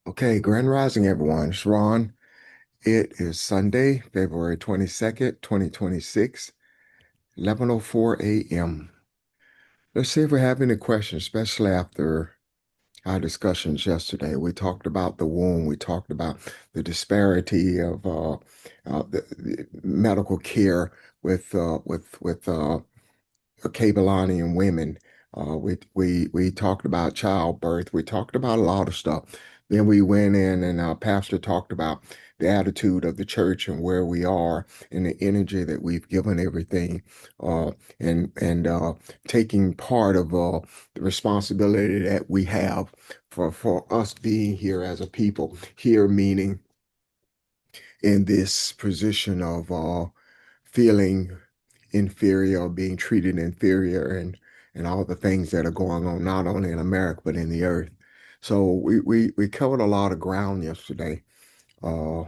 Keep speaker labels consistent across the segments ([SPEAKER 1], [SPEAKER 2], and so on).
[SPEAKER 1] Okay, Grand Rising, everyone. It's Ron. It is Sunday, February 22nd, 2026, 11:04 a.m. Let's see if we have any questions, especially after our discussions yesterday. We talked about the womb. We talked about the disparity of the medical care with Kabylonian women. We talked about childbirth. We talked about a lot of stuff. Then we went in and our pastor talked about the attitude of the church and where we are and the energy that we've given everything, uh, and taking part of the responsibility that we have for us being here as a people. Here meaning in this position of feeling inferior, being treated inferior, and all the things that are going on not only in America but in the earth. So we covered a lot of ground yesterday. Uh,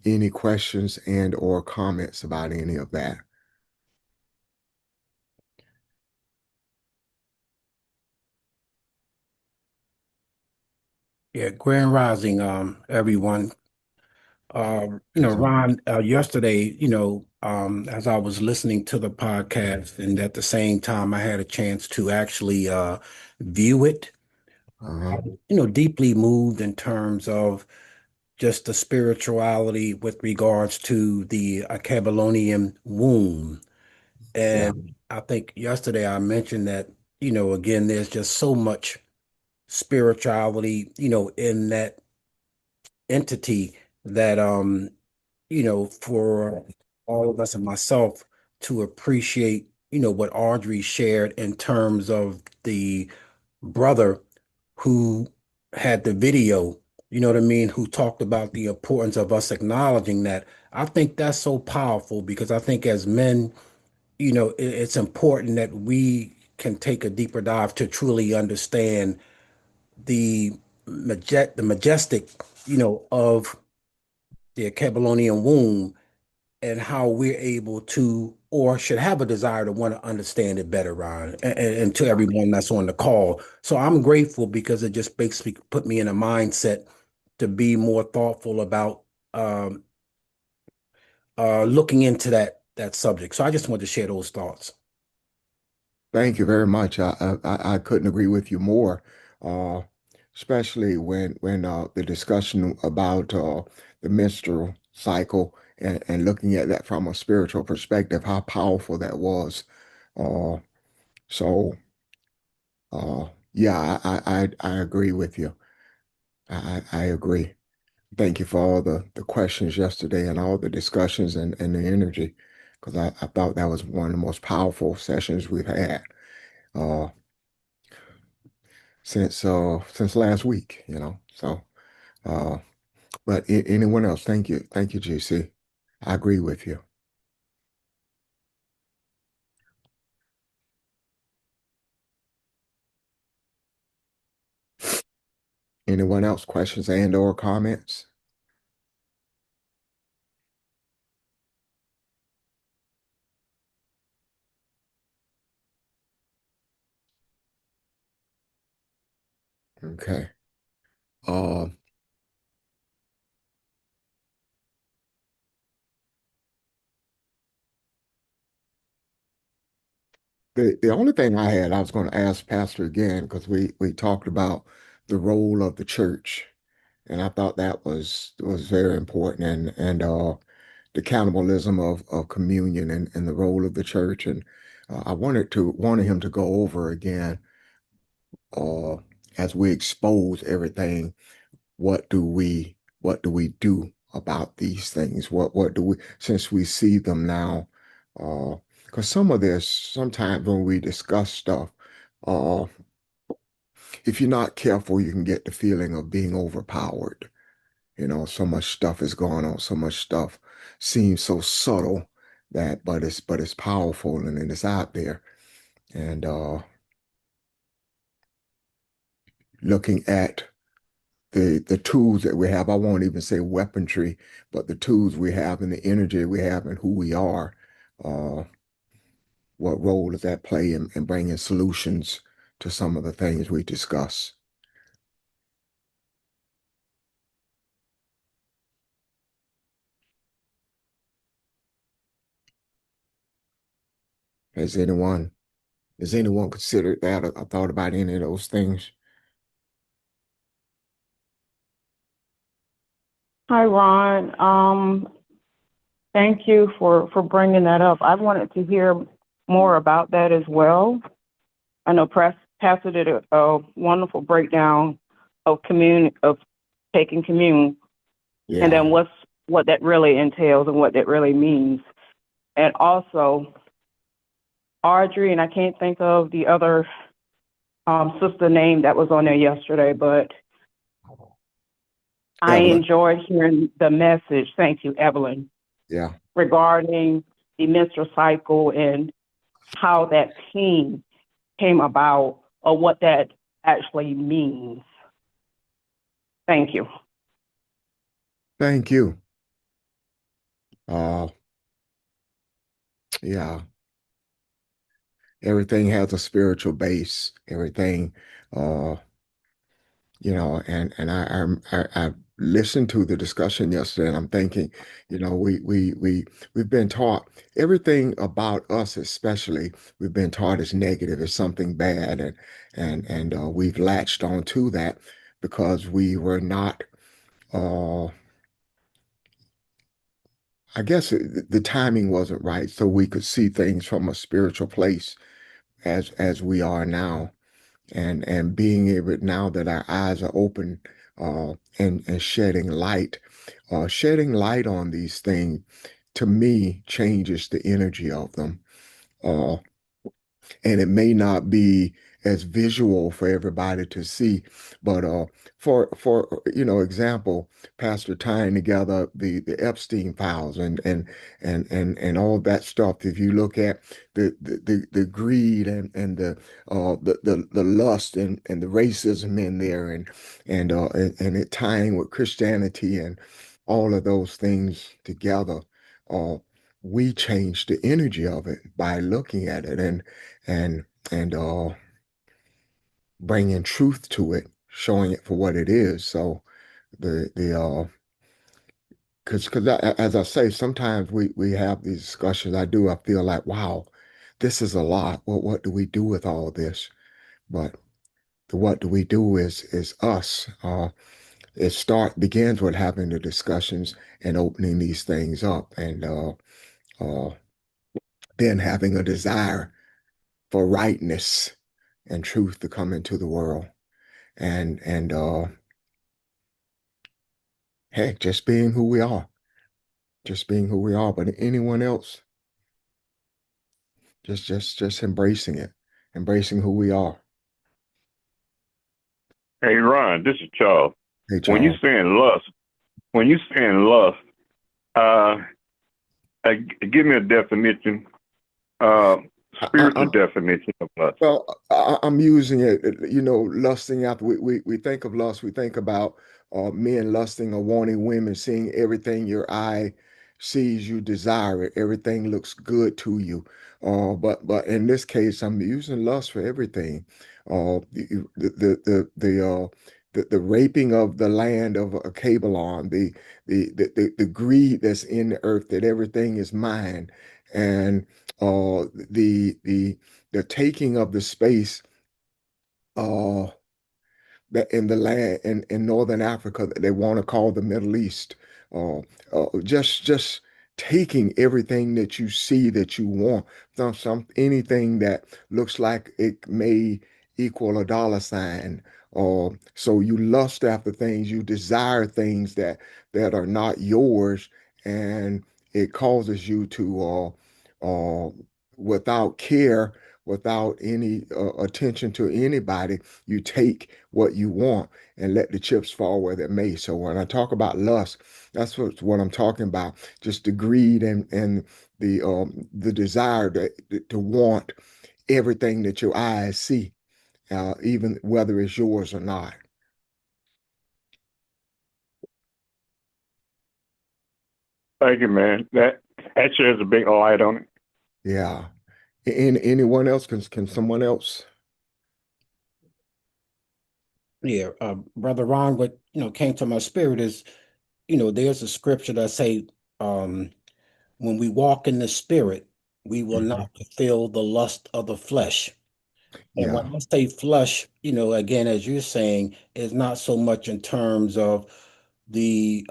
[SPEAKER 1] any questions and or comments about any of that?
[SPEAKER 2] Yeah, Grand Rising, everyone.
[SPEAKER 1] So,
[SPEAKER 2] Ron, yesterday, as I was listening to the podcast, and at the same time, I had a chance to actually view it.
[SPEAKER 1] uh-huh.
[SPEAKER 2] Deeply moved in terms of just the spirituality with regards to the Babylonian womb.
[SPEAKER 1] Yeah.
[SPEAKER 2] And I think yesterday I mentioned that, again, there's just so much spirituality, in that entity that for all of us and myself to appreciate, what Audrey shared in terms of the brother who had the video, what I mean, who talked about the importance of us acknowledging that. I think that's so powerful because I think as men, it's important that we can take a deeper dive to truly understand the the majestic, of the Babylonian womb and how we're able to or should have a desire to want to understand it better, Ron, and to everyone that's on the call. So I'm grateful because it just basically put me in a mindset to be more thoughtful about um, looking into that subject. So I just wanted to share those thoughts.
[SPEAKER 1] Thank you very much. I couldn't agree with you more, uh, especially when the discussion about the menstrual cycle and looking at that from a spiritual perspective, how powerful that was. Uh, so yeah, I agree with you. I agree. Thank you for all the questions yesterday and all the discussions and the energy, because I thought that was one of the most powerful sessions we've had. Uh, since last week, you know. So, uh, but anyone else? Thank you, JC. I agree with you. Anyone else? Questions and or comments? Okay. Uh, the only thing I was going to ask Pastor again because we talked about the role of the church, and I thought that was very important, and the cannibalism of communion and the role of the church, and I wanted him to go over again uh, as we expose everything. What do we do about these things? What do we since we see them now? Because some of this, sometimes when we discuss stuff, uh, if you're not careful, you can get the feeling of being overpowered. You know, so much stuff is going on, so much stuff seems so subtle that, but it's powerful and it's out there. And looking at the tools that we have. I won't even say weaponry, but the tools we have and the energy we have and who we are. Uh, what role does that play in bringing solutions to some of the things we discuss? Has anyone considered that or thought about any of those things?
[SPEAKER 3] Hi, Ron. Thank you for bringing that up. I wanted to hear more about that as well. I know Pastor did a wonderful breakdown of taking commune, and
[SPEAKER 1] Yeah.
[SPEAKER 3] then what that really entails and what that really means. And also, Audrey, and I can't think of the other sister name that was on there yesterday, but I
[SPEAKER 1] Evelyn.
[SPEAKER 3] enjoyed hearing the message. Thank you, Evelyn,
[SPEAKER 1] Yeah.
[SPEAKER 3] regarding the menstrual cycle and how that pain came about or what that actually means. Thank you.
[SPEAKER 1] Thank you. Uh, yeah. Everything has a spiritual base. Everything, uh, and I listened to the discussion yesterday, and I'm thinking, we've been taught everything about us, especially we've been taught is negative, is something bad, and we've latched on to that because we were not. I guess the timing wasn't right, so we could see things from a spiritual place as we are now, and being able now that our eyes are open, and shedding light on these things to me changes the energy of them. Uh, and it may not be as visual for everybody to see, but for example, Pastor tying together the Epstein files and all that stuff. If you look at the greed and the lust and the racism in there and it tying with Christianity and all of those things together, uh, we change the energy of it by looking at it and and bringing truth to it, showing it for what it is. So the because as I say, sometimes we have these discussions. I feel like, wow, this is a lot. What do we do with all this? But the what do we do is us. It begins with having the discussions and opening these things up, and uh, then having a desire for rightness and truth to come into the world. And heck, just being who we are, just being who we are. But anyone else, just embracing it, embracing who we are.
[SPEAKER 4] Hey Ron, this is Charles.
[SPEAKER 1] Hey,
[SPEAKER 4] When you
[SPEAKER 1] Charles.
[SPEAKER 4] saying lust, when you saying lust, uh, give me a definition, uh, spiritual
[SPEAKER 1] I'm
[SPEAKER 4] definition of lust.
[SPEAKER 1] Well, I'm using it, lusting after we think of lust, we think about men lusting or wanting women, seeing everything your eye sees, you desire it, everything looks good to you. But in this case, I'm using lust for everything. The raping of the land of a Cabelon, the greed that's in the earth, that everything is mine, and the taking of the space uh, that in the land in Northern Africa that they want to call the Middle East. Uh, just taking everything that you see that you want, anything that looks like it may equal a dollar sign. So you lust after things, you desire things that are not yours, and it causes you to without care, without any attention to anybody, you take what you want and let the chips fall where they may. So when I talk about lust, that's what I'm talking about. Just the greed and the desire to want everything that your eyes see, even whether it's yours or not.
[SPEAKER 4] Thank you, man. That sheds a big light on it.
[SPEAKER 1] Yeah. Anyone else can someone else?
[SPEAKER 2] Yeah, Brother Ron, what came to my spirit is, there's a scripture that say, when we walk in the spirit, we will
[SPEAKER 1] Mhm.
[SPEAKER 2] not fulfill the lust of the flesh. And
[SPEAKER 1] Yeah.
[SPEAKER 2] when I say flesh, again, as you're saying, is not so much in terms of the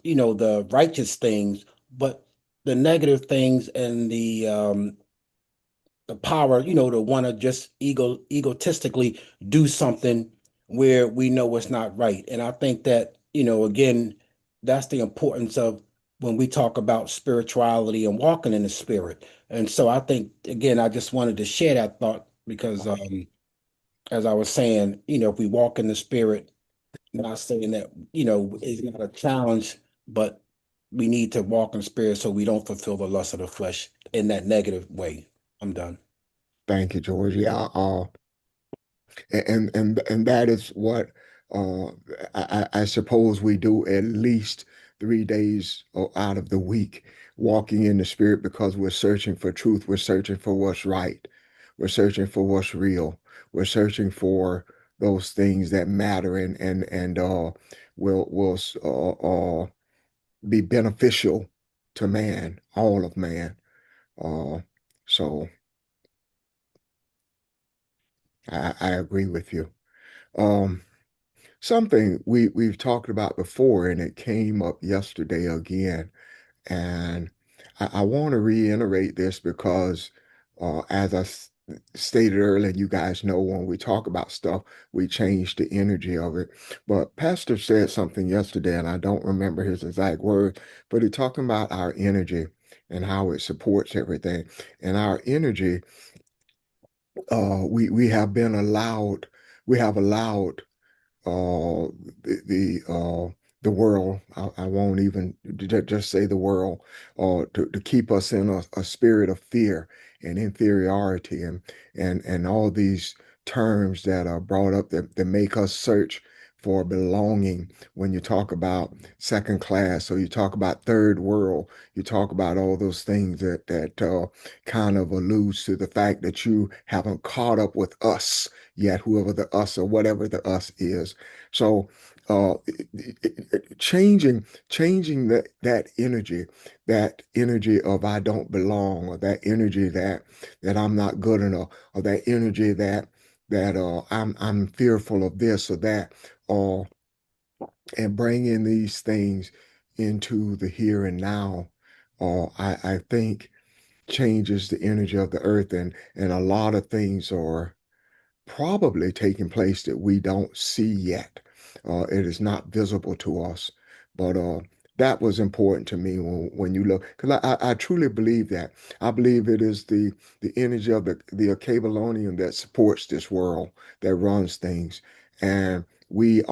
[SPEAKER 2] the righteous things, but the negative things and the power, to want to just egotistically do something where we know it's not right. And I think that, again, that's the importance of when we talk about spirituality and walking in the spirit. And so I think, again, I just wanted to share that thought because as I was saying, if we walk in the spirit, not saying that, it's not a challenge, but we need to walk in spirit so we don't fulfill the lust of the flesh in that negative way. I'm done.
[SPEAKER 1] Thank you, George. Yeah. And that is what uh, I suppose we do at least 3 days out of the week, walking in the spirit because we're searching for truth. We're searching for what's right. We're searching for what's real. We're searching for those things that matter and will be beneficial to man, all of man. Uh, so I agree with you. Um, Something we've talked about before, and it came up yesterday again, and I want to reiterate this because, as stated earlier, you guys know when we talk about stuff, we change the energy of it. But Pastor said something yesterday, and I don't remember his exact word, but he talking about our energy and how it supports everything. And our energy, we have been allowed, we have allowed uh, the world. I won't even just say the world, to keep us in a spirit of fear and inferiority and all these terms that are brought up that make us search for belonging. When you talk about second class, or you talk about third world, you talk about all those things that kind of alludes to the fact that you haven't caught up with us yet, whoever the us or whatever the us is. So uh, changing that energy of I don't belong, or that energy that I'm not good enough, or that energy that I'm fearful of this or that, or and bringing these things into the here and now, I think changes the energy of the earth, and a lot of things are probably taking place that we don't see yet. It is not visible to us, but that was important to me when you look, because I truly believe that. I believe it is the energy of the Acabelonian that supports this world, that runs things, and we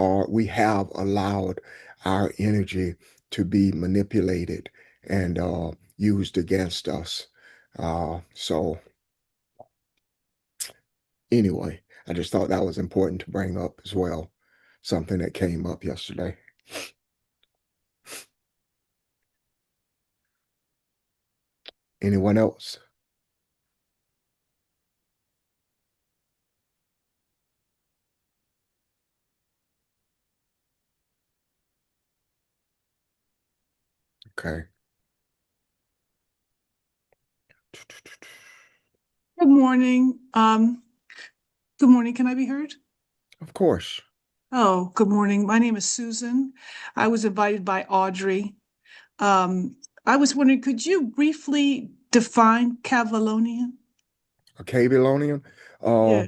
[SPEAKER 1] have allowed our energy to be manipulated and used against us. So anyway, I just thought that was important to bring up as well. Something that came up yesterday. Anyone else? Okay.
[SPEAKER 5] Good morning. Good morning. Can I be heard?
[SPEAKER 1] Of course.
[SPEAKER 5] Oh, good morning. My name is Susan. I was invited by Audrey. Um, I was wondering, could you briefly define Cavalonian?
[SPEAKER 1] A Cabelonian. Uh,
[SPEAKER 5] Yeah.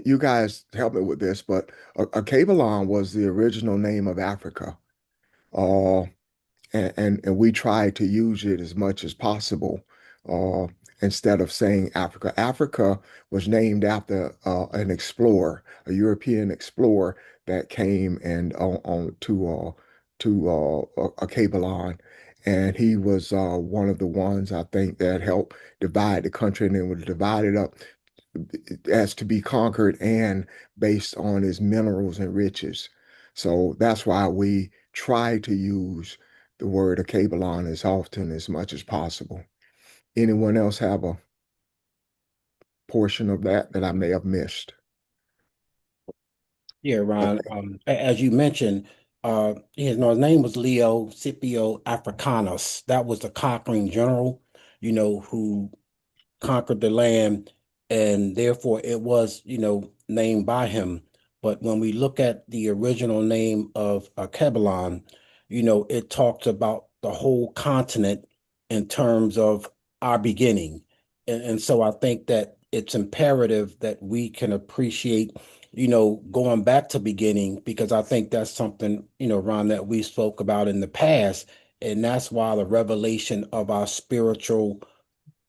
[SPEAKER 1] you guys help me with this, but a Cabelon was the original name of Africa. Uh, and we try to use it as much as possible, uh, instead of saying Africa. Africa was named after an explorer, a European explorer that came and on to Cabelon, and he was one of the ones I think that helped divide the country, and it was divided up as to be conquered and based on its minerals and riches. So that's why we try to use the word Akebalon as often as much as possible. Anyone else have a portion of that I may have missed?
[SPEAKER 2] Yeah, Ron.
[SPEAKER 1] Okay.
[SPEAKER 2] As you mentioned, his name was Leo Scipio Africanus. That was the conquering general, who conquered the land, and therefore it was, named by him. But when we look at the original name of Kebulon, it talks about the whole continent in terms of our beginning. And so I think that it's imperative that we can appreciate, going back to beginning, because I think that's something, Ron, that we spoke about in the past. And that's why the revelation of our spiritual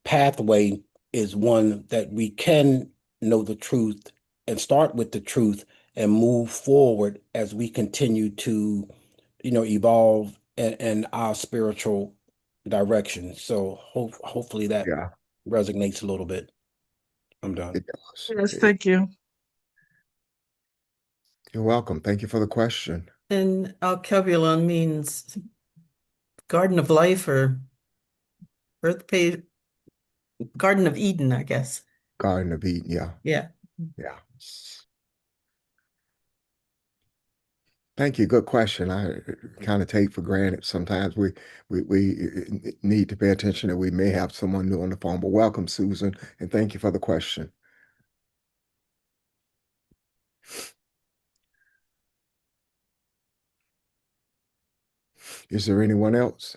[SPEAKER 2] pathway is one that we can know the truth and start with the truth and move forward as we continue to, evolve in our spiritual direction. So hopefully that
[SPEAKER 1] Yeah,
[SPEAKER 2] resonates a little bit. I'm done.
[SPEAKER 1] it does.
[SPEAKER 5] Yes, thank you.
[SPEAKER 1] You're welcome. Thank you for the question.
[SPEAKER 6] And Alkebulon means Garden of Life or Earth page, Garden of Eden, I guess.
[SPEAKER 1] Garden of Eden, yeah.
[SPEAKER 6] Yeah.
[SPEAKER 1] Yeah. Thank you. Good question. I kind of take for granted sometimes we need to pay attention that we may have someone new on the phone. But welcome, Susan, and thank you for the question. Is there anyone else?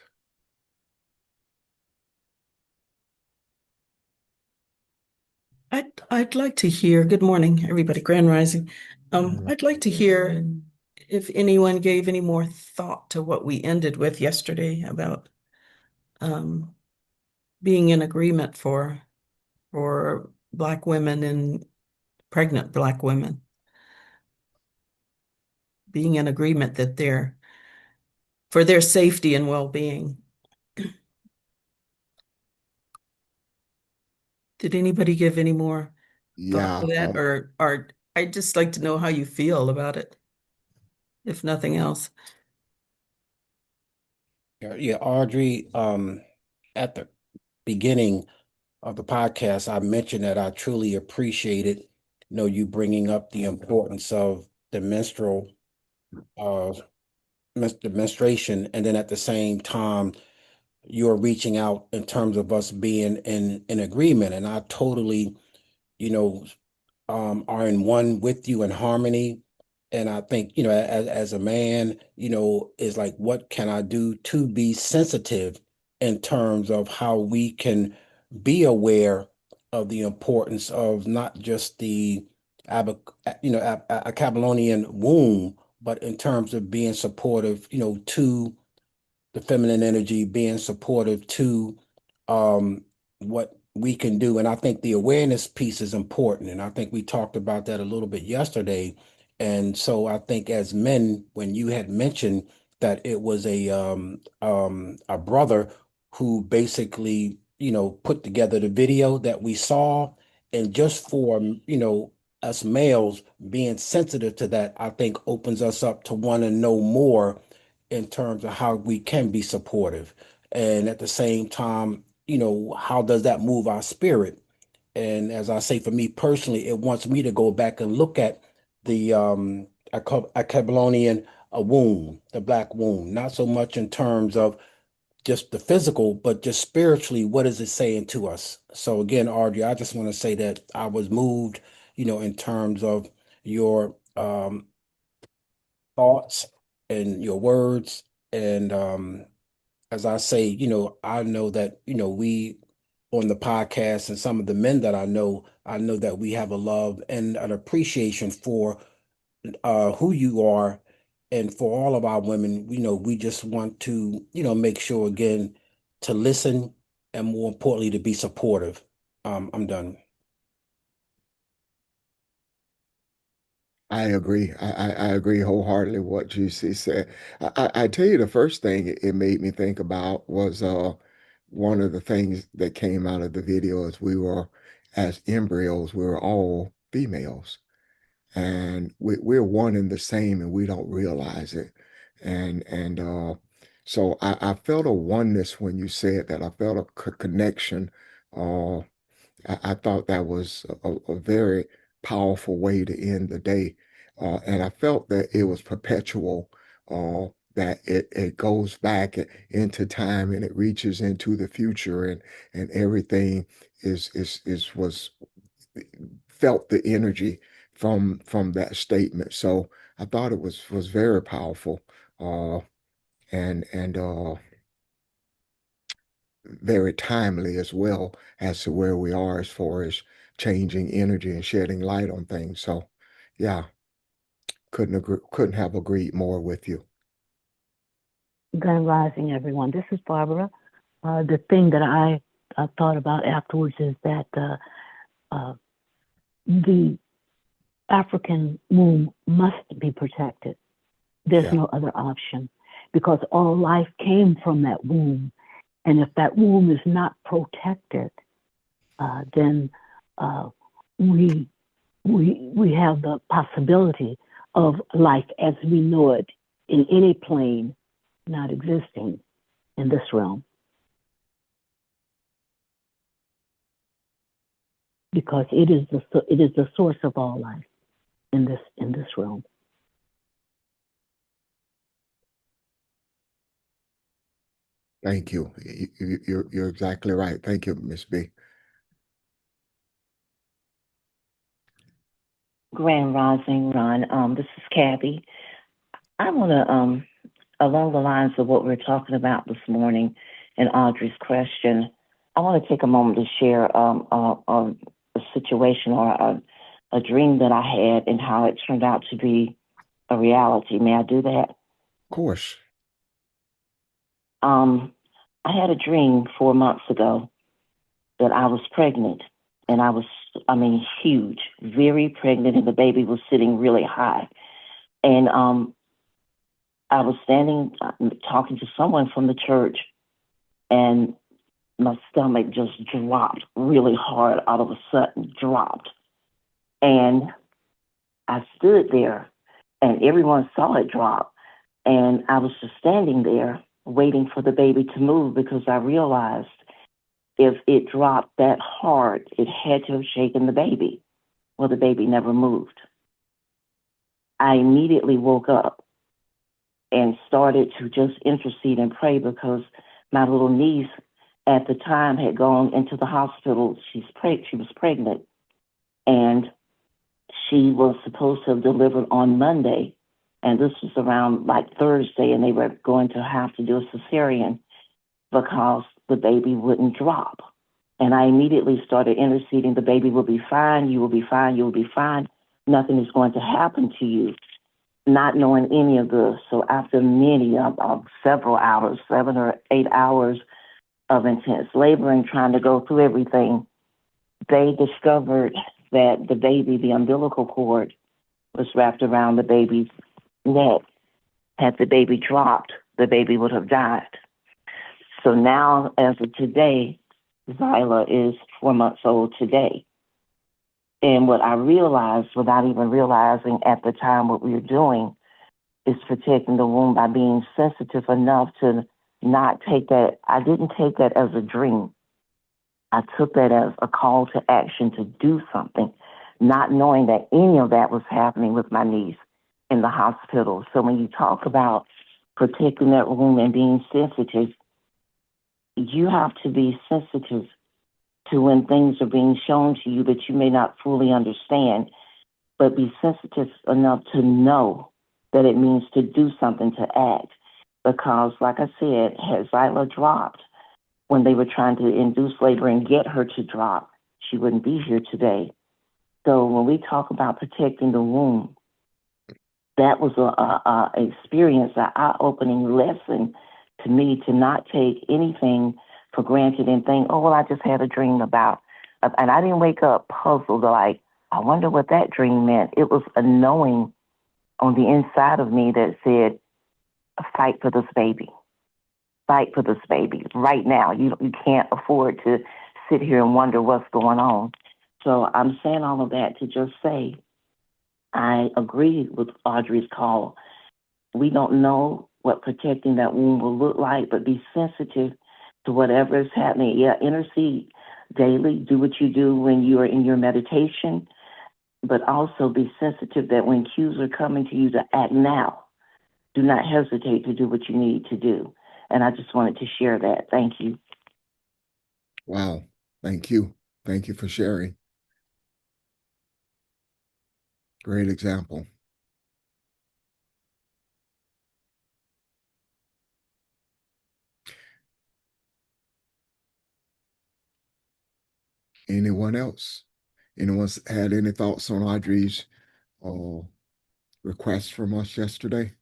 [SPEAKER 6] I'd like to hear, good morning, everybody, Grand Rising. I'd like to hear if anyone gave any more thought to what we ended with yesterday about being in agreement for Black women and pregnant Black women. Being in agreement that for their safety and well-being. Did anybody give any more thought to
[SPEAKER 1] Yeah.
[SPEAKER 6] that, or I'd just like to know how you feel about it, if nothing else.
[SPEAKER 2] Yeah, Audrey, at the beginning of the podcast, I mentioned that I truly appreciated, you bringing up the importance of the the menstruation, and then at the same time, you're reaching out in terms of us being in agreement. And I totally, you know, are in one with you in harmony. And I think, as a man, is like, what can I do to be sensitive in terms of how we can be aware of the importance of not just the a Babylonian womb, but in terms of being supportive, to the feminine energy, being supportive to what we can do. And I think the awareness piece is important. And I think we talked about that a little bit yesterday. And so I think as men, when you had mentioned that it was a brother who basically, put together the video that we saw, and just for, us males being sensitive to that, I think opens us up to want to know more in terms of how we can be supportive. And at the same time, how does that move our spirit? And as I say, for me personally, it wants me to go back and look at the a Babylonian womb, the Black womb, not so much in terms of just the physical, but just spiritually, what is it saying to us? So again, Audrey, I just want to say that I was moved, in terms of your thoughts and your words. And as I say, I know that, we on the podcast and some of the men that I know that we have a love and an appreciation for who you are. And for all of our women, we just want to, make sure again to listen and more importantly to be supportive. I'm done.
[SPEAKER 1] I agree. I agree wholeheartedly with what GC said. I tell you, the first thing it made me think about was one of the things that came out of the video is as embryos, we were all females. And we're one and the same, and we don't realize it. And so I felt a oneness when you said that. I felt a connection. Uh, I thought that was a very powerful way to end the day. And I felt that it was perpetual that it goes back into time and it reaches into the future, and everything was felt the energy from that statement. So I thought it was very powerful, uh, and very timely as well as to where we are as far as changing energy and shedding light on things. So yeah, couldn't have agreed more with you.
[SPEAKER 7] Grand Rising, everyone. This is Barbara. The thing that I thought about afterwards is that the African womb must be protected. There's
[SPEAKER 1] Yeah.
[SPEAKER 7] no other option because all life came from that womb. And if that womb is not protected, then we have the possibility of life as we know it in any plane not existing in this realm. Because it is the source of all life in this realm.
[SPEAKER 1] Thank you. You're exactly right. Thank you, Miss B.
[SPEAKER 8] Grand Rising, Ron. This is Kathy. I want to, along the lines of what we're talking about this morning and Audrey's question, I want to take a moment to share a situation or a dream that I had and how it turned out to be a reality. May I do that?
[SPEAKER 1] Of course.
[SPEAKER 8] I had a dream 4 months ago that I was pregnant, and I was, huge, very pregnant, and the baby was sitting really high. And I was standing talking to someone from the church, and my stomach just dropped really hard, all of a sudden dropped. And I stood there, and everyone saw it drop. And I was just standing there waiting for the baby to move because I realized if it dropped that hard, it had to have shaken the baby. Well, the baby never moved. I immediately woke up and started to just intercede and pray because my little niece at the time had gone into the hospital. She was pregnant, and she was supposed to have delivered on Monday. And this was around like Thursday, and they were going to have to do a cesarean because the baby wouldn't drop. And I immediately started interceding. The baby will be fine. You will be fine. You will be fine. Nothing is going to happen to you. Not knowing any of this. So after several hours, 7 or 8 hours of intense labor and trying to go through everything, they discovered that the baby, the umbilical cord, was wrapped around the baby's neck. Had the baby dropped, the baby would have died. So now, as of today, Zyla is 4 months old today. And what I realized, without even realizing at the time what we were doing, is protecting the womb by being sensitive enough to not take that. I didn't take that as a dream. I took that as a call to action to do something, not knowing that any of that was happening with my niece in the hospital. So when you talk about protecting that womb and being sensitive, you have to be sensitive to when things are being shown to you that you may not fully understand, but be sensitive enough to know that it means to do something, to act. Because, like I said, had Zyla dropped when they were trying to induce labor and get her to drop, she wouldn't be here today. So when we talk about protecting the womb, that was a experience, an eye-opening lesson to me to not take anything for granted and think, oh, well, I just had a dream about. And I didn't wake up puzzled, like, I wonder what that dream meant. It was a knowing on the inside of me that said, fight for this baby. Fight for this baby right now. You can't afford to sit here and wonder what's going on. So I'm saying all of that to just say, I agree with Audrey's call. We don't know what protecting that womb will look like, but be sensitive to whatever is happening. Yeah, intercede daily. Do what you do when you are in your meditation, but also be sensitive that when cues are coming to you to act now, do not hesitate to do what you need to do. And I just wanted to share that. Thank you.
[SPEAKER 1] Wow. Thank you. Thank you for sharing. Great example. Anyone else? Anyone's had any thoughts on Audrey's request from us yesterday?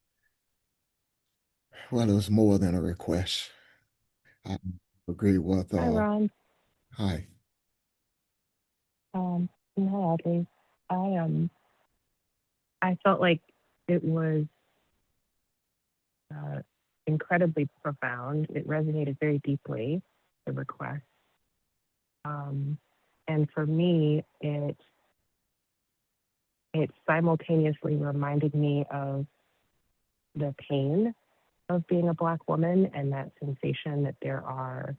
[SPEAKER 1] Well, it was more than a request. I agree with
[SPEAKER 9] Hi, Ron.
[SPEAKER 1] hi.
[SPEAKER 9] Hi, Audrey. I felt like it was incredibly profound. It resonated very deeply, the request. And for me, it simultaneously reminded me of the pain of being a Black woman and that sensation that there are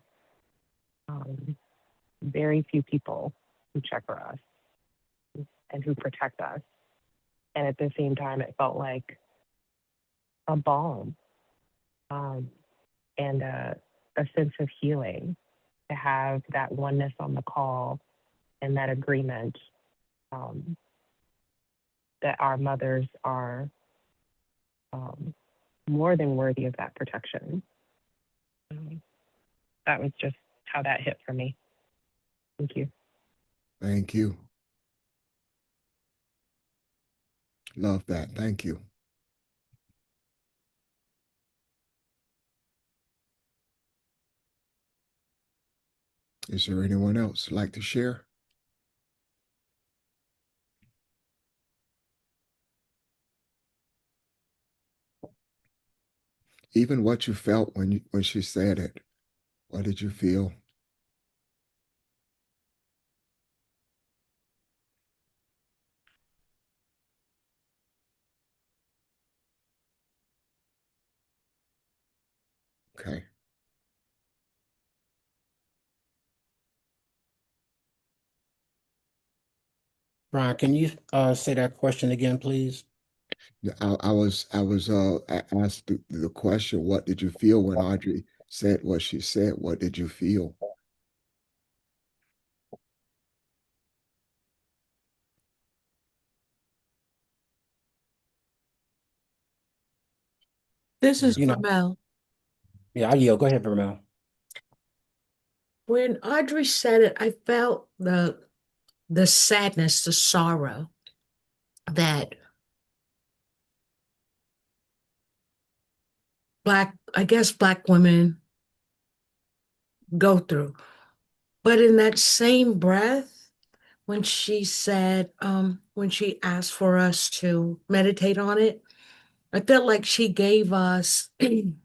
[SPEAKER 9] very few people who check for us and who protect us. And at the same time, it felt like a balm and a sense of healing to have that oneness on the call and that agreement that our mothers are more than worthy of that protection. That was just how that hit for me. Thank you.
[SPEAKER 1] Thank you. Love that. Thank you. Is there anyone else like to share? Even what you felt when she said it. What did you feel? Okay.
[SPEAKER 2] Ron, can you say that question again, please?
[SPEAKER 1] Yeah, I was asked the question, what did you feel when Audrey said what she said? What did you feel?
[SPEAKER 6] This is
[SPEAKER 2] You know,
[SPEAKER 6] Mel.
[SPEAKER 2] yeah, I yield. Go ahead, Vermel.
[SPEAKER 10] When Audrey said it, I felt the sadness, the sorrow that Black women go through. But in that same breath, when she said, when she asked for us to meditate on it, I felt like she gave us, when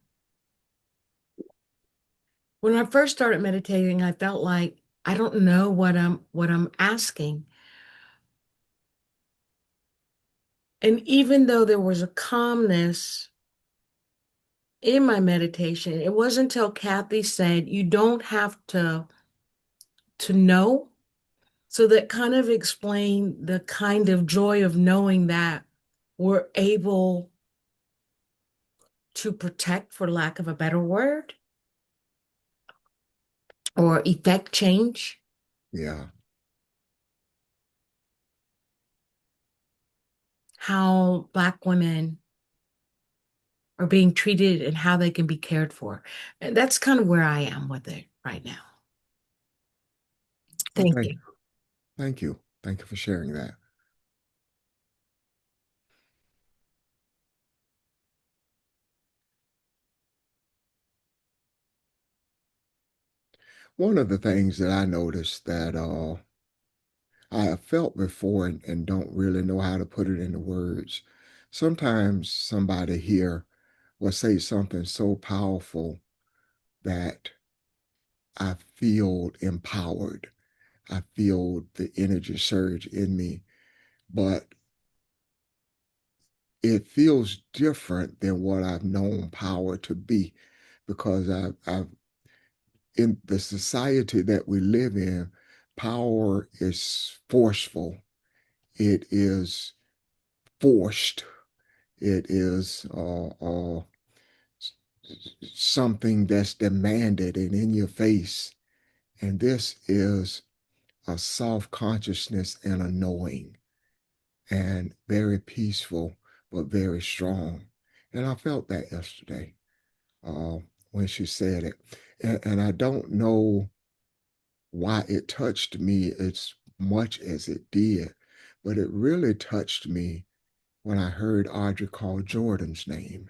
[SPEAKER 10] I first started meditating, I felt like I don't know what I'm asking. And even though there was a calmness in my meditation, it wasn't until Kathy said, you don't have to know. So that kind of explained the kind of joy of knowing that we're able to protect, for lack of a better word, or effect change.
[SPEAKER 1] Yeah.
[SPEAKER 10] How Black women are being treated and how they can be cared for. And that's kind of where I am with it right now. Thank
[SPEAKER 1] Okay.
[SPEAKER 10] you.
[SPEAKER 1] Thank you. Thank you for sharing that. One of the things that I noticed that I have felt before and don't really know how to put it into words. Sometimes somebody here will say something so powerful that I feel empowered. I feel the energy surge in me, but it feels different than what I've known power to be because I've in the society that we live in, power is forceful. It is forced. It is something that's demanded and in your face. And this is a soft consciousness and a knowing, and very peaceful, but very strong. And I felt that yesterday uh, when she said it. And I don't know why it touched me as much as it did, but it really touched me when I heard Audrey call Jordan's name.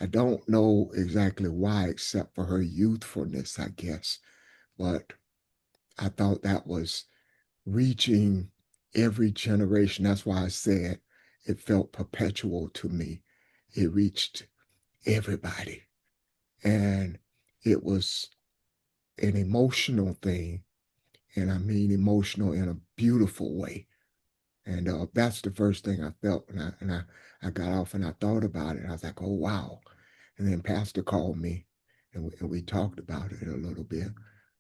[SPEAKER 1] I don't know exactly why, except for her youthfulness, I guess, but I thought that was reaching every generation. That's why I said it felt perpetual to me. It reached everybody. And it was an emotional thing. And I mean emotional in a beautiful way. And that's the first thing I felt when I got off and I thought about it. I was like, oh, wow. And then Pastor called me and we talked about it a little bit.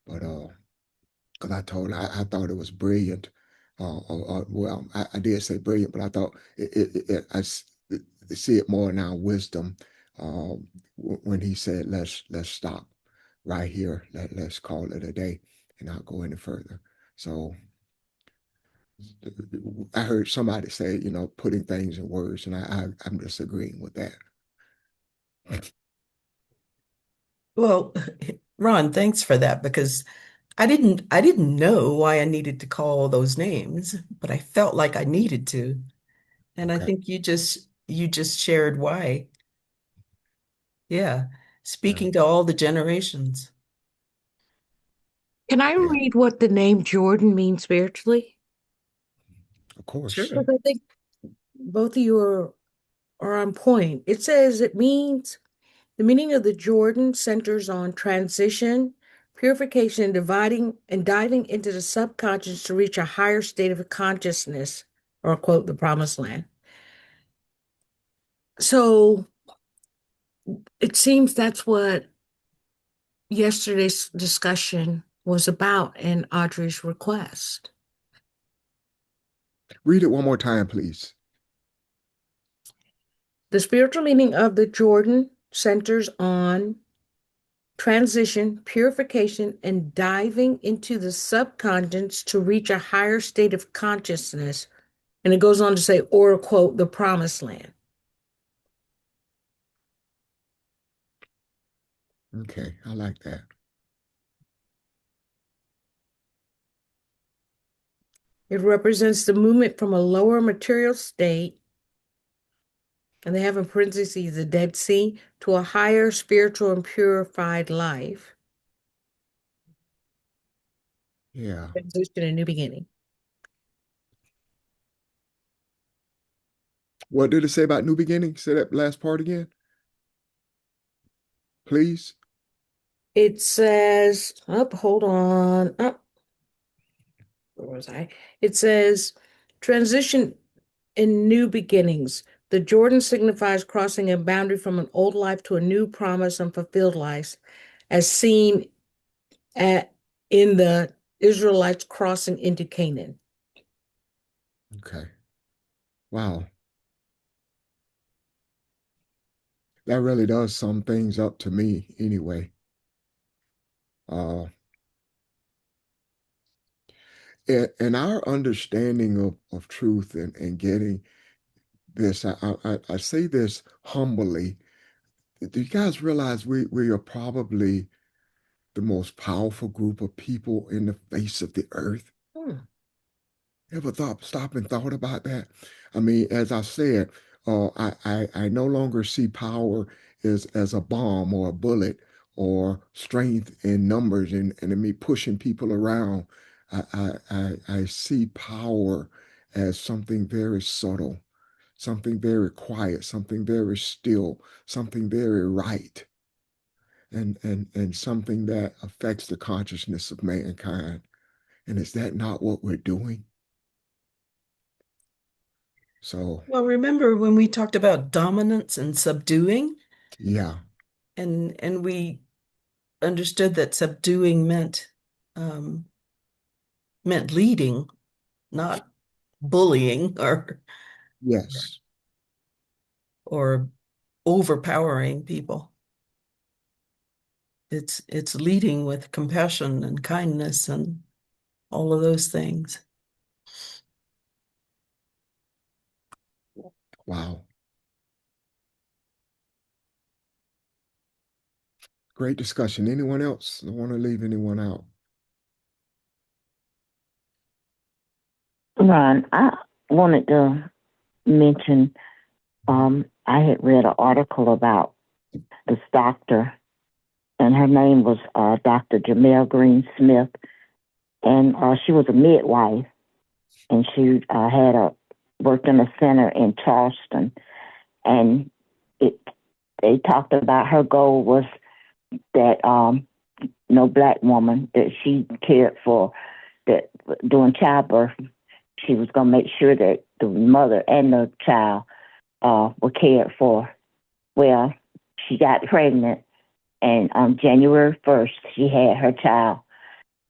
[SPEAKER 1] But because I told her I thought it was brilliant. Well, I did say brilliant, but I thought I see it more now wisdom when he said, let's stop right here. Let's call it a day and not go any further. So I heard somebody say, putting things in words, and I'm just agreeing with that.
[SPEAKER 6] Well, Ron, thanks for that because I didn't know why I needed to call those names, but I felt like I needed to. And I
[SPEAKER 1] Okay.
[SPEAKER 6] think you just shared why. Yeah. Speaking to all the generations.
[SPEAKER 10] Can I
[SPEAKER 1] Yeah,
[SPEAKER 10] read what the name Jordan means spiritually?
[SPEAKER 1] of course.
[SPEAKER 6] Sure.
[SPEAKER 10] Because I think both of you are on point. It says it means the meaning of the Jordan centers on transition, purification, dividing and diving into the subconscious to reach a higher state of consciousness, or quote, the promised land. So it seems that's what yesterday's discussion was about in Audrey's request.
[SPEAKER 1] Read it one more time, please.
[SPEAKER 10] The spiritual meaning of the Jordan centers on transition, purification, and diving into the subconscious to reach a higher state of consciousness. And it goes on to say, or quote, the promised land.
[SPEAKER 1] Okay, I like that.
[SPEAKER 10] It represents the movement from a lower material state, and they have in parentheses the Dead Sea, to a higher spiritual and purified life.
[SPEAKER 1] Yeah.
[SPEAKER 10] Transition and new beginning.
[SPEAKER 1] What did it say about new beginning? Say that last part again, please.
[SPEAKER 10] It says, hold on. Where was I? It says, transition and new beginnings. The Jordan signifies crossing a boundary from an old life to a new promise and fulfilled life, as seen in the Israelites crossing into Canaan.
[SPEAKER 1] Okay. Wow. That really does sum things up to me anyway. And our understanding of truth and getting this, I say this humbly. Do you guys realize we are probably the most powerful group of people in the face of the earth? Ever stop and thought about that? I mean, as I said, I no longer see power as a bomb or a bullet or strength in numbers and me pushing people around. I see power as something very subtle, something very quiet, something very still, something very right, and something that affects the consciousness of mankind. And is that not what we're doing? So,
[SPEAKER 6] Well, remember when we talked about dominance and subduing,
[SPEAKER 1] yeah,
[SPEAKER 6] and we understood that subduing um, meant leading, not bullying or
[SPEAKER 1] yes,
[SPEAKER 6] or overpowering people. It's leading with compassion and kindness and all of those things.
[SPEAKER 1] Wow. Great discussion. Anyone else? I don't want to leave anyone out.
[SPEAKER 8] Ron, I wanted to mention I had read an article about this doctor, and her name was Dr. Jamel Green Smith, and she was a midwife, and she worked in a center in Charleston, and they talked about her goal was that no black woman that she cared for that during childbirth, she was going to make sure that the mother and the child were cared for. Well, she got pregnant, and on January 1st, she had her child,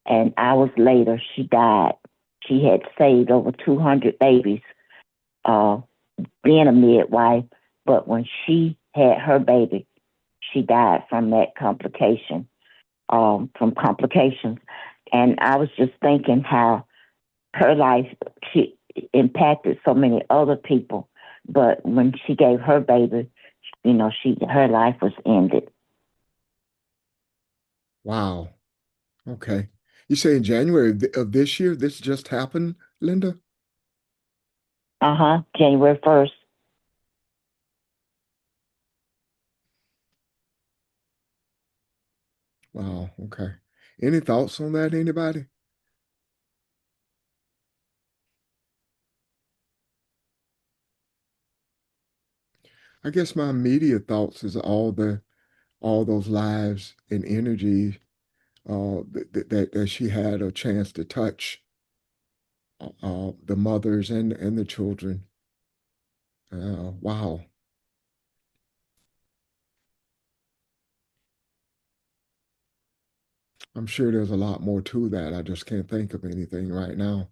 [SPEAKER 8] and hours later, she died. She had saved over 200 babies being a midwife, but when she had her baby, she died from that complication, from complications. And I was just thinking how her life, she impacted so many other people, but when she gave her baby, her life was ended.
[SPEAKER 1] Wow. Okay. You say in January of this year, this just happened, Linda?
[SPEAKER 8] January 1st.
[SPEAKER 1] Wow. Okay. Any thoughts on that, anybody? I guess my immediate thoughts is all those lives and energy that she had a chance to touch the mothers and the children. Wow. I'm sure there's a lot more to that. I just can't think of anything right now.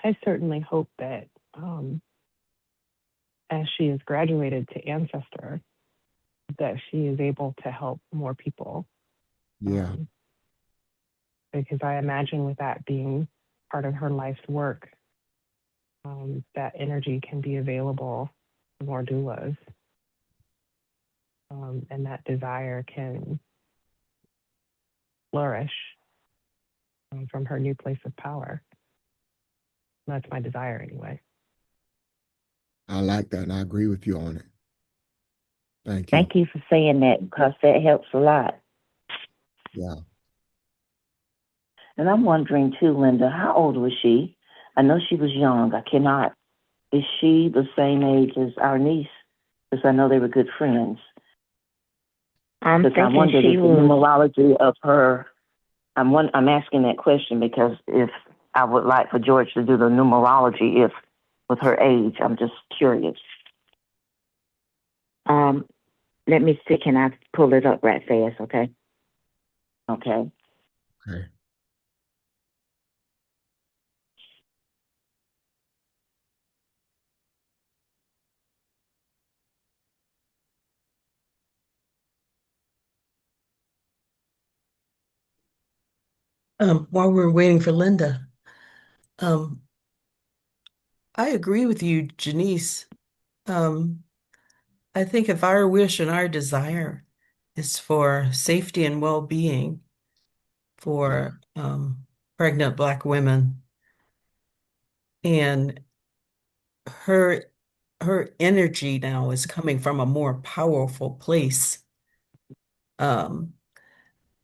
[SPEAKER 9] I certainly hope that as she is graduated to Ancestor, that she is able to help more people.
[SPEAKER 1] Yeah.
[SPEAKER 9] Because I imagine with that being part of her life's work, that energy can be available for more doulas. And that desire can flourish from her new place of power. That's my desire anyway.
[SPEAKER 1] I like that, and I agree with you on it. Thank you.
[SPEAKER 8] Thank you for saying that, because that helps a lot.
[SPEAKER 1] Yeah.
[SPEAKER 8] And I'm wondering too, Linda, how old was she? I know she was young. Is she the same age as our niece? Because I know they were good friends.
[SPEAKER 11] I'm
[SPEAKER 8] Because I
[SPEAKER 11] thinking
[SPEAKER 8] wondered
[SPEAKER 11] she
[SPEAKER 8] if the
[SPEAKER 11] was.
[SPEAKER 8] numerology of her. I'm asking that question because if I would like for George to do the numerology, if with her age, I'm just curious. Let me see. Can I pull it up right fast? Okay. Okay.
[SPEAKER 1] Okay.
[SPEAKER 6] While we're waiting for Linda, I agree with you, Janice. I think if our wish and our desire is for safety and well-being for pregnant Black women, and her energy now is coming from a more powerful place.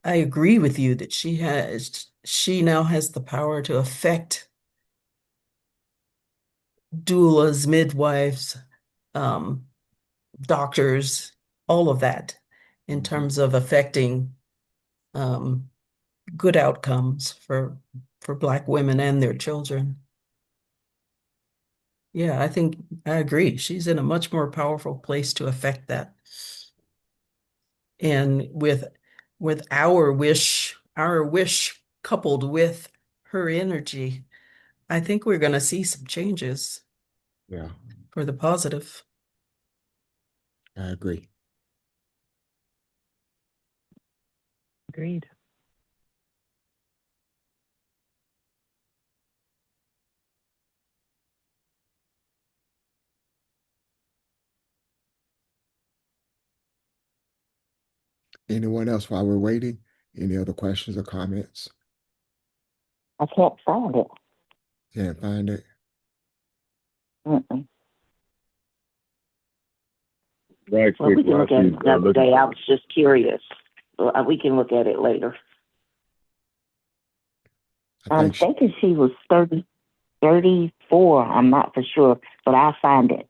[SPEAKER 6] I agree with you that she now has the power to affect doulas, midwives, doctors, all of that in terms of affecting good outcomes for Black women and their children. Yeah, I think I agree. She's in a much more powerful place to affect that. And with our wish coupled with her energy, I think we're going to see some changes
[SPEAKER 1] Yeah,
[SPEAKER 6] for the positive.
[SPEAKER 1] I agree.
[SPEAKER 9] Agreed.
[SPEAKER 1] Anyone else while we're waiting? Any other questions or comments?
[SPEAKER 8] I can't find it.
[SPEAKER 1] Can't find it.
[SPEAKER 8] Mm-mm.
[SPEAKER 4] Right
[SPEAKER 8] Well,
[SPEAKER 4] quick,
[SPEAKER 8] we can
[SPEAKER 4] while
[SPEAKER 8] look at
[SPEAKER 4] she's
[SPEAKER 8] it another
[SPEAKER 4] looking
[SPEAKER 8] day. I
[SPEAKER 4] for
[SPEAKER 8] was just curious. Well, we can look at it later.
[SPEAKER 1] I
[SPEAKER 8] I'm
[SPEAKER 1] think she,
[SPEAKER 8] thinking she was 34. I'm not for sure, but I'll find it.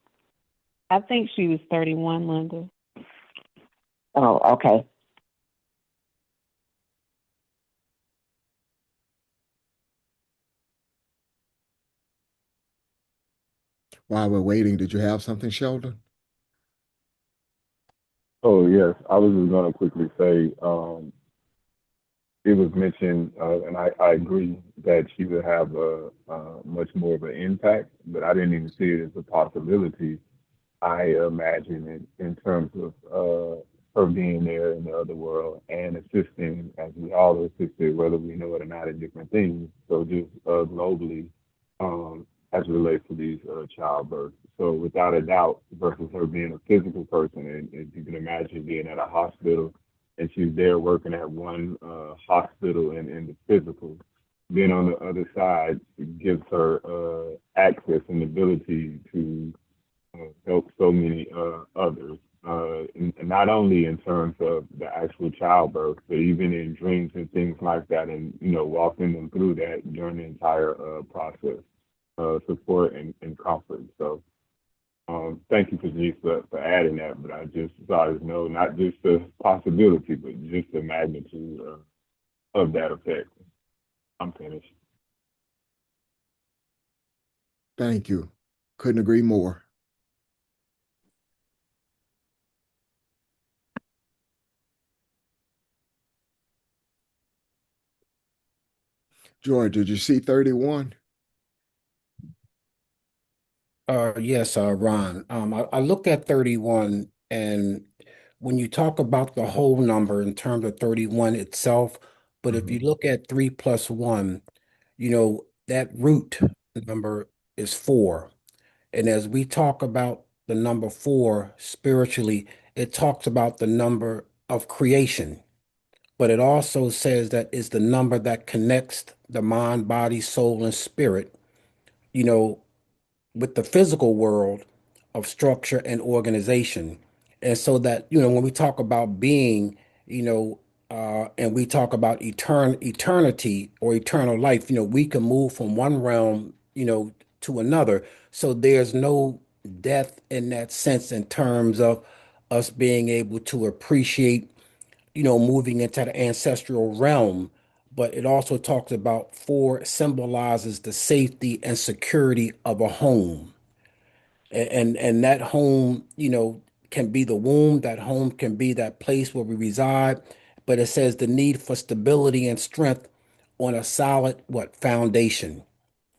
[SPEAKER 3] I think she was 31, Linda.
[SPEAKER 8] Oh, okay.
[SPEAKER 1] while we're waiting, did you have something, Sheldon?
[SPEAKER 4] Oh, yes. I was just going to quickly say, it was mentioned, and I agree that she would have a much more of an impact, but I didn't even see it as a possibility. I imagine it in terms of her being there in the other world and assisting, as we all assisted, whether we know it or not, in different things. So just globally, as it relates to these childbirths. So without a doubt, versus her being a physical person, and you can imagine being at a hospital and she's there working at one hospital in the physical. Then on the other side, it gives her access and ability to help so many others. And not only in terms of the actual childbirth, but even in dreams and things like that, and walking them through that during the entire process, support and comfort. So, thank you, Denise, for adding that. But I just thought as no, not just the possibility, but just the magnitude of that effect. I'm finished.
[SPEAKER 1] Thank you. Couldn't agree more. George, did you see 31?
[SPEAKER 2] Yes, Ron. I looked at 31, and when you talk about the whole number in terms of 31 itself, but if you look at 3 plus 1, that root number is 4. And as we talk about the number 4 spiritually, it talks about the number of creation, but it also says that it's the number that connects the mind, body, soul, and spirit, you know, with the physical world of structure and organization. And so that, when we talk about being, and we talk about eternity or eternal life, we can move from one realm, to another. So there's no death in that sense in terms of us being able to appreciate, moving into the ancestral realm. But it also talks about 4 symbolizes the safety and security of a home, and that home, can be the womb. That home can be that place where we reside. But it says the need for stability and strength on a solid what foundation.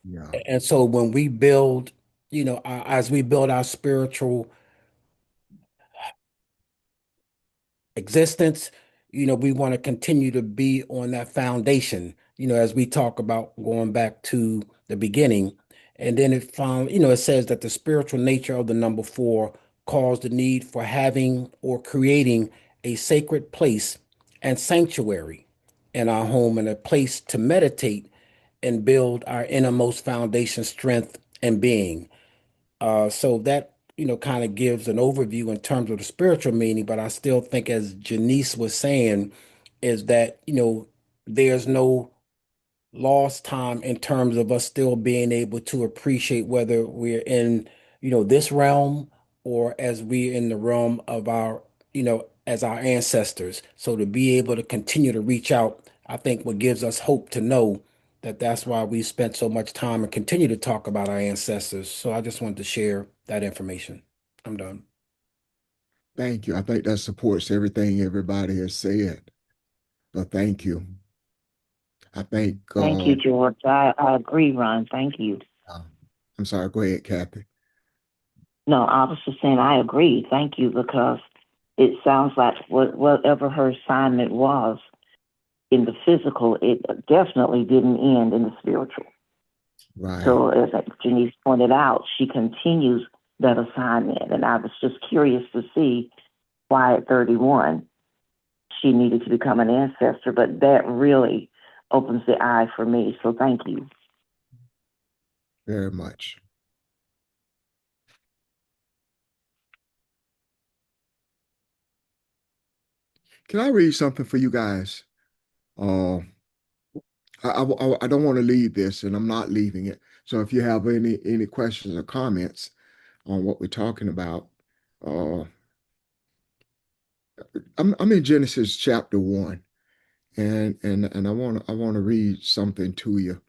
[SPEAKER 1] Yeah.
[SPEAKER 2] And so when we build, as we build our spiritual existence, we want to continue to be on that foundation, as we talk about going back to the beginning. And then it says that the spiritual nature of the number 4 calls the need for having or creating a sacred place and sanctuary in our home, and a place to meditate and build our innermost foundation strength and being. So that, kind of gives an overview in terms of the spiritual meaning, but I still think, as Janice was saying, is that, there's no lost time in terms of us still being able to appreciate whether we're in, this realm, or as we're in the realm of our, as our ancestors. So to be able to continue to reach out, I think what gives us hope to know that that's why we spent so much time and continue to talk about our ancestors. So I just wanted to share that information. I'm done.
[SPEAKER 1] Thank you. I think that supports everything everybody has said. But thank you. I think,
[SPEAKER 8] Thank you, George. I agree, Ron. Thank you.
[SPEAKER 1] I'm sorry, go ahead, Kathy.
[SPEAKER 8] No, I was just saying I agree. Thank you, because it sounds like whatever her assignment was in the physical, it definitely didn't end in the spiritual.
[SPEAKER 1] Right.
[SPEAKER 8] So as Janice pointed out, she continues that assignment. And I was just curious to see why at 31 she needed to become an ancestor, but that really opens the eye for me. So thank you.
[SPEAKER 1] Very much. Can I read something for you guys? Uh, I don't want to leave this, and I'm not leaving it. So if you have any questions or comments on what we're talking about, uh, I'm in Genesis chapter 1, and I want to read something to you.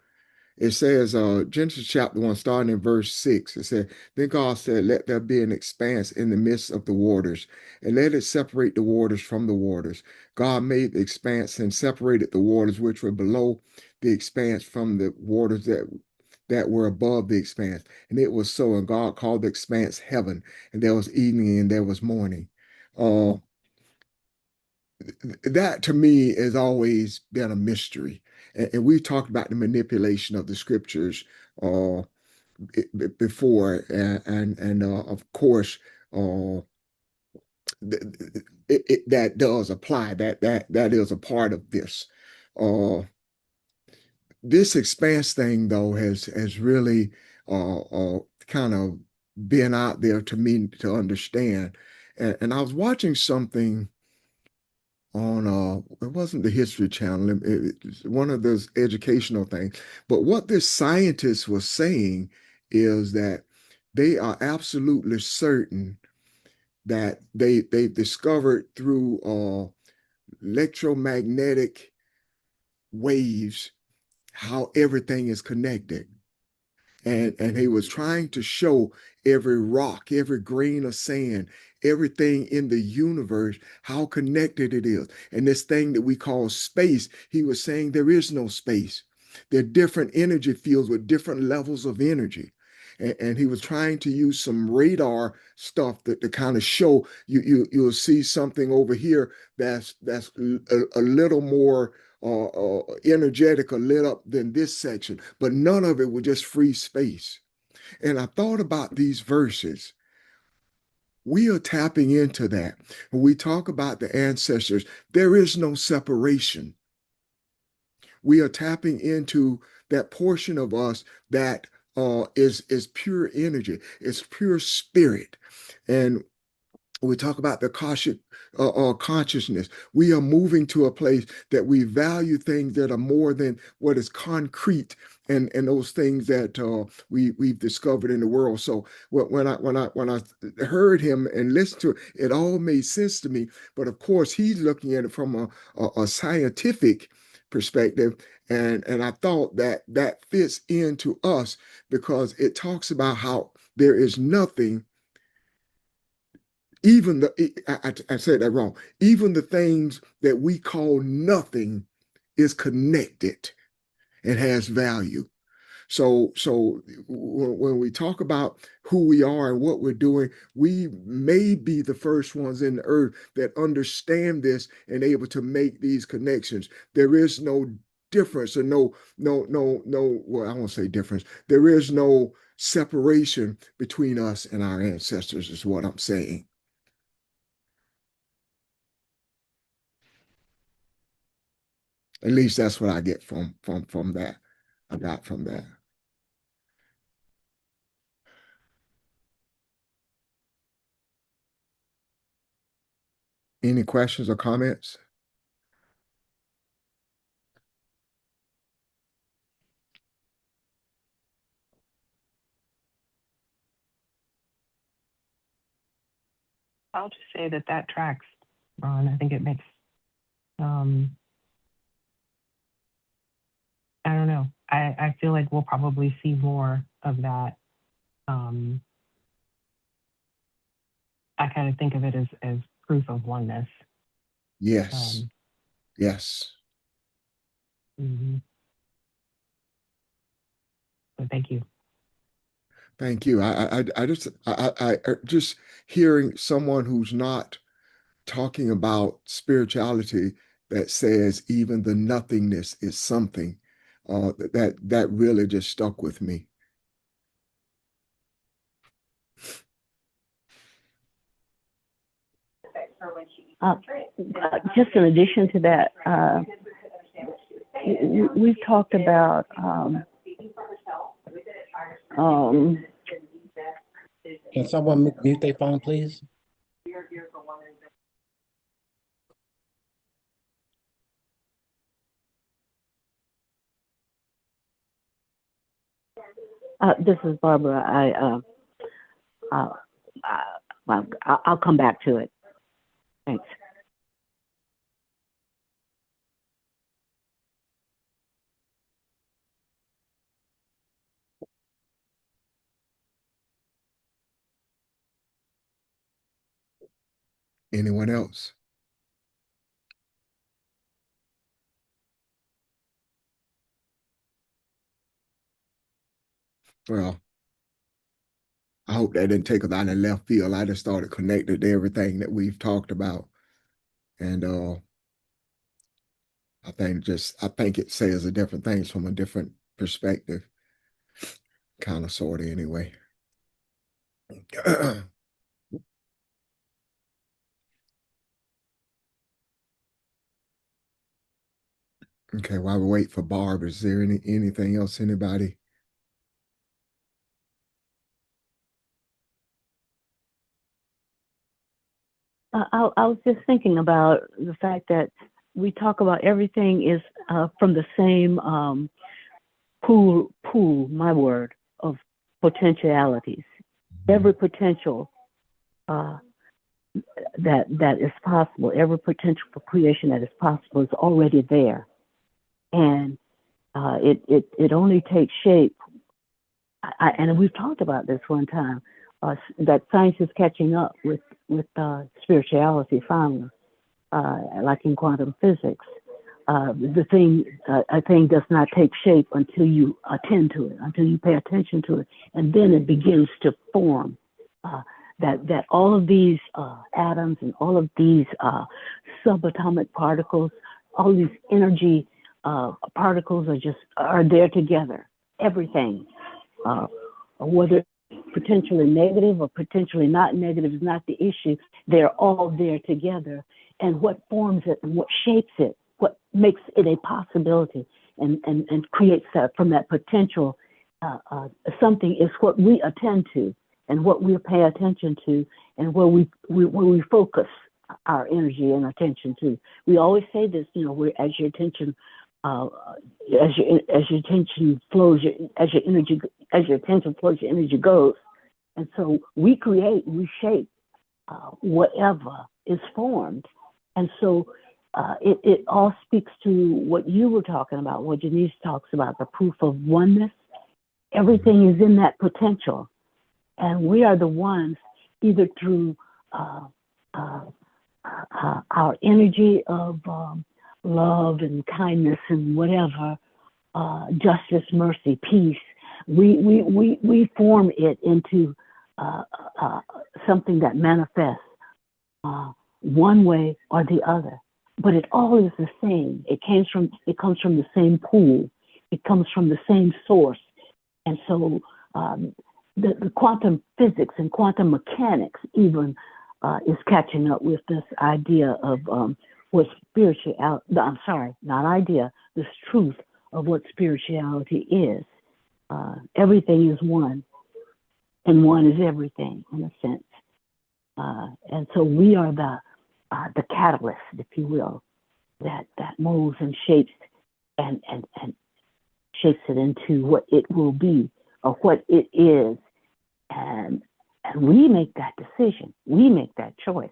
[SPEAKER 1] It says, Genesis chapter 1, starting in verse 6, it said, Then God said, Let there be an expanse in the midst of the waters, and let it separate the waters from the waters. God made the expanse and separated the waters which were below the expanse from the waters that were above the expanse. And it was so, and God called the expanse heaven, and there was evening and there was morning. Uh, that to me has always been a mystery. And we talked about the manipulation of the scriptures uh, before, and of course, uh, that does apply. That is a part of this. Uh, this expanse thing, though, has really kind of been out there to me to understand. And I was watching something on it wasn't the History Channel, it's one of those educational things. But what this scientist was saying is that they are absolutely certain that they discovered through electromagnetic waves how everything is connected. And he was trying to show every rock, every grain of sand, everything in the universe, how connected it is. And this thing that we call space, he was saying there is no space. There are different energy fields with different levels of energy. And he was trying to use some radar stuff to kind of show you'll see something over here that's a little more energetic or lit up than this section, but none of it was just free space. And I thought about these verses. We are tapping into that. When we talk about the ancestors, there is no separation. We are tapping into that portion of us that is pure energy, it's pure spirit. And we talk about the consciousness. We are moving to a place that we value things that are more than what is concrete and those things that we've discovered in the world. So when I heard him and listened to it, it all made sense to me. But of course, he's looking at it from a scientific perspective. And I thought that fits into us because it talks about how there is nothing, even I said that wrong. Even the things that we call nothing is connected and has value. So when we talk about who we are and what we're doing, we may be the first ones in the earth that understand this and able to make these connections. There is no difference or no, well, I won't say difference. There is no separation between us and our ancestors, is what I'm saying. At least that's what I get from that. I got from that. Any questions or comments?
[SPEAKER 9] I'll just say that tracks, Ron. I think it makes, I don't know. I feel like we'll probably see more of that. I kind of think of it as proof of oneness.
[SPEAKER 1] Yes. Yes.
[SPEAKER 9] Mhm. So thank you.
[SPEAKER 1] Thank you. Just hearing someone who's not talking about spirituality that says even the nothingness is something, that really just stuck with me.
[SPEAKER 7] Just in addition to that, we've talked about
[SPEAKER 2] Can someone mute their phone, please?
[SPEAKER 7] this is Barbara. I'll come back to it. Thanks.
[SPEAKER 1] Anyone else? Well, I hope that didn't take us out of left field. I just started connected to everything that we've talked about. And I think it says a different things from a different perspective. Kind of, sort of, anyway. Okay, while we wait for Barb, is there anything else, anybody?
[SPEAKER 7] I was just thinking about the fact that we talk about everything is from the same pool, my word, of potentialities. Every potential that is possible, every potential for creation that is possible is already there. And it only takes shape. And we've talked about this one time, that science is catching up with spirituality finally, like in quantum physics. A thing does not take shape until you attend to it, until you pay attention to it, and then it begins to form. That all of these atoms and all of these subatomic particles, all these energy particles are there together. Everything, whether potentially negative or potentially not negative, is not the issue. They're all there together, and what forms it and what shapes it, what makes it a possibility and creates that from that potential something is what we attend to and what we pay attention to and where we focus our energy and attention to. We always say this, as your attention flows, as your attention flows, your energy goes. And so we create, we shape whatever is formed. And so it all speaks to what you were talking about, what Janice talks about, the proof of oneness. Everything is in that potential. And we are the ones, either through our energy of love and kindness and whatever, justice, mercy, peace, we form it into something that manifests one way or the other. But it all is the same. It comes from the same pool. It comes from the same source. And so the quantum physics and quantum mechanics even is catching up with this idea of what this truth of what spirituality is. Everything is one, and one is everything in a sense. And so we are the catalyst, if you will, that molds and shapes and shapes it into what it will be or what it is. And we make that decision. We make that choice.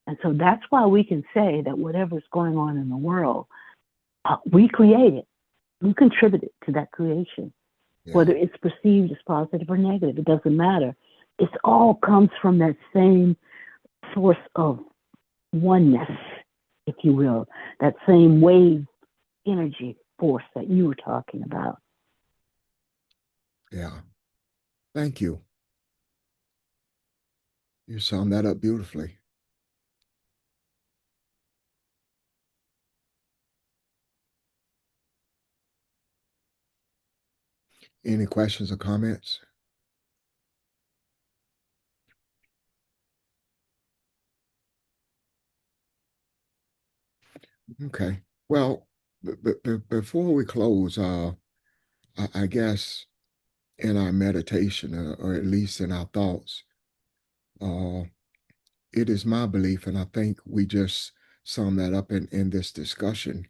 [SPEAKER 7] And so that's why we can say that whatever's going on in the world, we create it. We contributed to that creation. Yeah. Whether it's perceived as positive or negative, it doesn't matter. It all comes from that same source of oneness, if you will, that same wave energy force that you were talking about.
[SPEAKER 1] Yeah. Thank you. You summed that up beautifully. Any questions or comments? Okay. Well, before we close, I guess in our meditation, or at least in our thoughts, it is my belief, and I think we just sum that up in this discussion,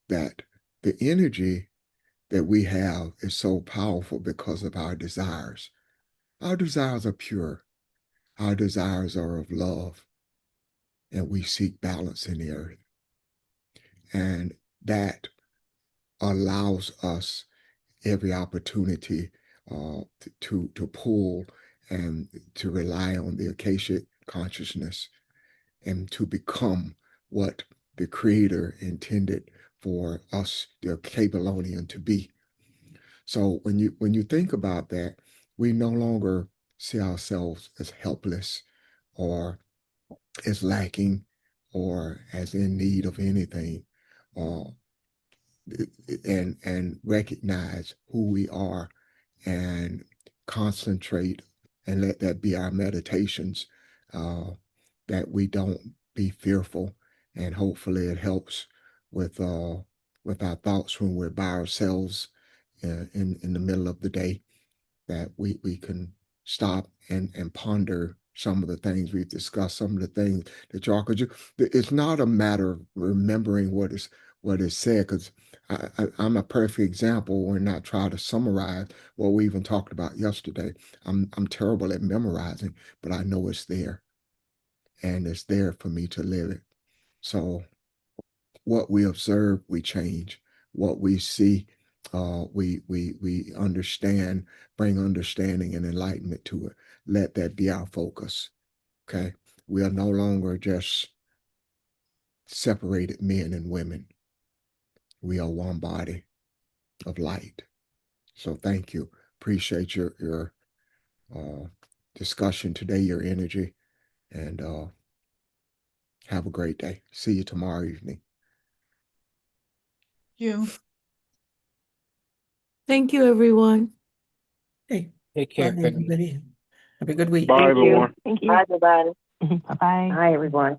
[SPEAKER 1] that the energy that we have is so powerful because of our desires. Our desires are pure. Our desires are of love, and we seek balance in the earth. And that allows us every opportunity to pull and to rely on the Akashic consciousness and to become what the Creator intended for us, the Kabylonian, to be. So when you think about that, we no longer see ourselves as helpless or as lacking or as in need of anything, uh, and recognize who we are and concentrate and let that be our meditations, that we don't be fearful, and hopefully it helps with our thoughts when we're by ourselves in the middle of the day, that we can stop and ponder some of the things we've discussed, some of the things that y'all could do. It's not a matter of remembering what is said, because I'm a perfect example when I try to summarize what we even talked about yesterday. I'm terrible at memorizing, but I know it's there, and it's there for me to live it. So what we observe, we change. What we see, we understand, bring understanding and enlightenment to it. Let that be our focus. Okay, we are no longer just separated men and women. We are one body of light. So thank you. Appreciate your discussion today, your energy, and have a great day. See you tomorrow evening.
[SPEAKER 5] You.
[SPEAKER 10] Thank you, everyone.
[SPEAKER 6] Hey,
[SPEAKER 2] Take
[SPEAKER 6] bye,
[SPEAKER 2] care.
[SPEAKER 6] everybody. Have a good week.
[SPEAKER 4] Bye,
[SPEAKER 3] Thank you.
[SPEAKER 4] everyone.
[SPEAKER 3] Thank you.
[SPEAKER 11] Bye, everybody.
[SPEAKER 9] Bye-bye.
[SPEAKER 11] Bye, everyone.